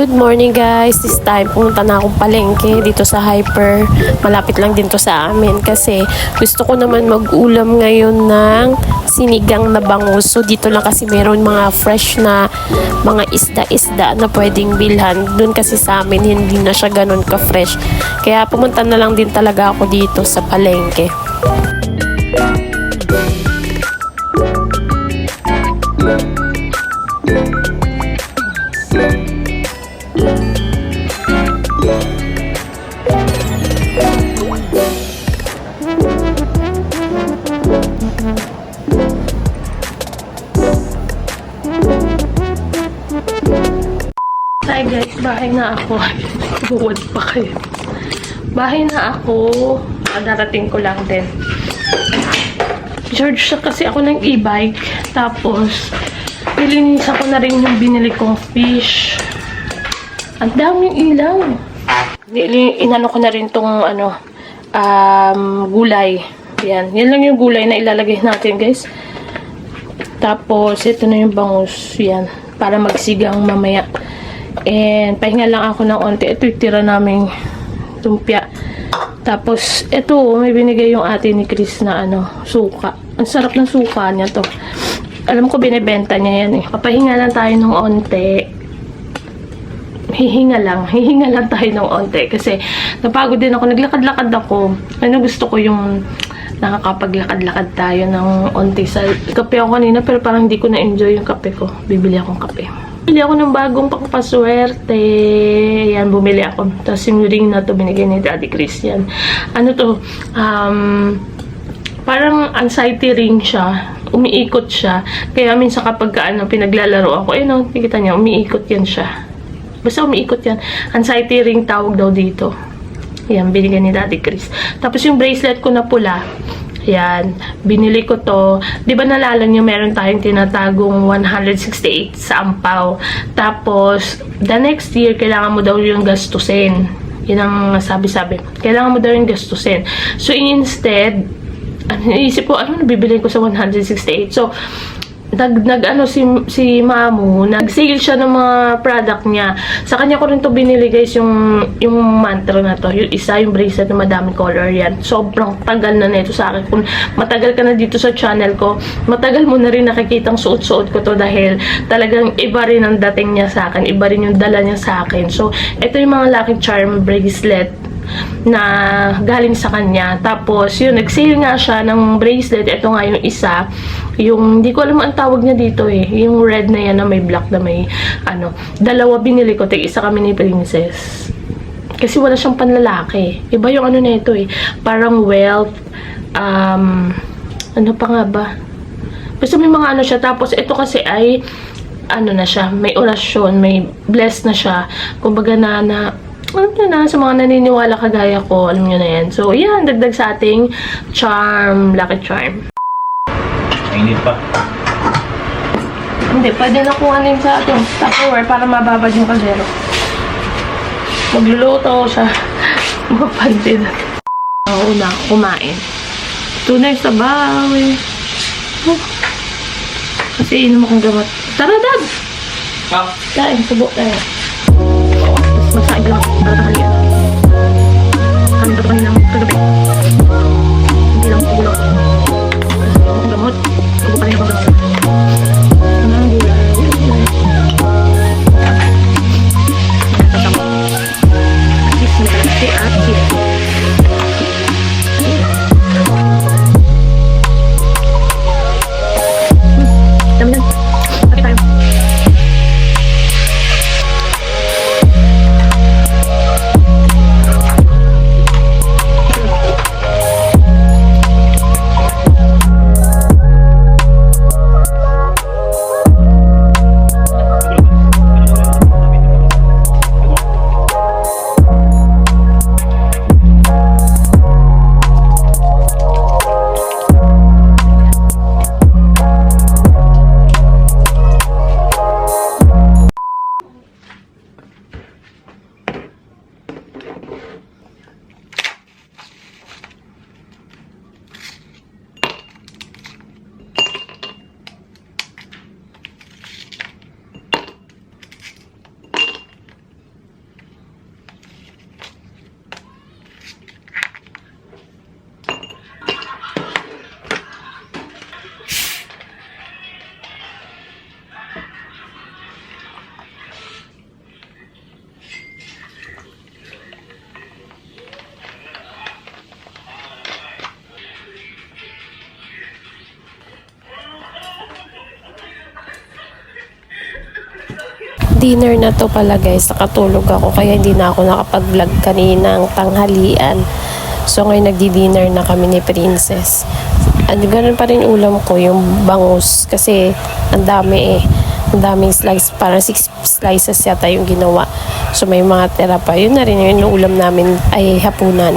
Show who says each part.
Speaker 1: Good morning guys, this time pumunta na akong palengke dito sa Hyper. Malapit lang din to sa amin kasi gusto ko naman mag-ulam ngayon ng sinigang na bangus. So dito lang kasi meron mga fresh na mga isda-isda na pwedeng bilhan. Doon kasi sa amin hindi na siya ganun ka-fresh. Kaya pumunta na lang din talaga ako dito sa palengke. Hi guys, bahay na ako. Buwad pa kayo. Bahay na ako. Darating ko lang din. Charge siya kasi ako ng e-bike. Tapos, nilinisan ko na rin yung binili kong fish. Ang daming ilaw. Inano ko na rin tong gulay. Yan. Yan lang yung gulay na ilalagay natin guys. Tapos, ito na yung bangus. Yan. Para magsigang mamaya. And, pahinga lang ako ng onte. Ito yung tira naming lumpia. Tapos, ito, may binigay yung ate ni Chris na suka. Ang sarap ng suka niya to. Alam ko, binibenta niya yan eh. Papahinga lang tayo ng onte. Hihinga lang tayo ng onte. Kasi, napagod din ako. Naglakad-lakad ako. Gusto ko yung nakakapaglakad-lakad tayo ng onte. Sa kape ako kanina, pero parang hindi ko na-enjoy yung kape ko. Bibili akong kape. Bumili ako ng bagong pangpaswerte. Yan, bumili ako. Tapos yung ring na to, binigay ni Daddy Chris yan. Parang anxiety ring siya. Umiikot siya. Kaya minsan kapag pinaglalaro ako, nakikita niya, umiikot yan siya. Basta umiikot yan. Anxiety ring tawag daw dito. Yan, binigay ni Daddy Chris. Tapos yung bracelet ko na pula, yan, binili ko to. Di ba nalala nyo, meron tayong tinatagong 168 sa ampaw. Tapos, the next year, kailangan mo daw yung gastusin. Yun ang sabi-sabi. Kailangan mo daw yung gastusin. So, instead, naisip ko, bibili ko sa 168. So, si Mamu, nag-sale siya ng mga product niya. Sa kanya ko rin to binili guys, yung mantra na to. Yung isa, yung bracelet na madaming color yan. Sobrang tagal na nito sa akin. Kung matagal ka na dito sa channel ko, matagal mo na rin nakikitang suot-suot ko to dahil talagang iba rin ang dating niya sa akin. Iba rin yung dala niya sa akin. So, ito yung mga Lucky Charm bracelet na galing sa kanya. Tapos, yun, nag-sale nga siya ng bracelet. Ito nga yung isa. Yung, hindi ko alam ang tawag niya dito eh. Yung red na yan na may black na may, dalawa binili ko. Isa kami ni Princess. Kasi wala siyang panlalaki. Iba yung nito eh. Parang wealth. Ano pa nga ba? Basta may mga siya. Tapos, ito kasi ay, na siya. May orasyon. May blessed na siya. Kumbaga alam nyo na, sa mga naniniwala kagaya ko, alam nyo na yan. So, yan, dagdag sa ating charm, Lucky Charm.
Speaker 2: Mainit pa.
Speaker 1: Hindi, pwede na kuhanin sa ating Tupperware para mababad yung kaldero. Magluluto siya. Mapagdid. Ang una, kumain. Tunay sa bawi. Kasi inom akong gamot. Tara, Dad! Kain, subo tayo. Masain lang para kahalian. Kami ito kanilang kagabi. Hindi lang gulo. Ang gamot. Subo pa rin ang gamot. Ang gulay. Natatamot. At least may kalasi at sila. Dami lang. Kapit tayo.
Speaker 3: dinner na to pala guys, nakatulog ako kaya hindi na ako nakapag-vlog kaninang tanghalian. So ngayon nagdi-dinner na kami ni Princess. At ganun pa rin ulam ko, yung bangus. Kasi ang dami ang daming slice, parang 6 slices yata yung ginawa. So may mga tira pa. Yun na rin yung ulam namin ay hapunan.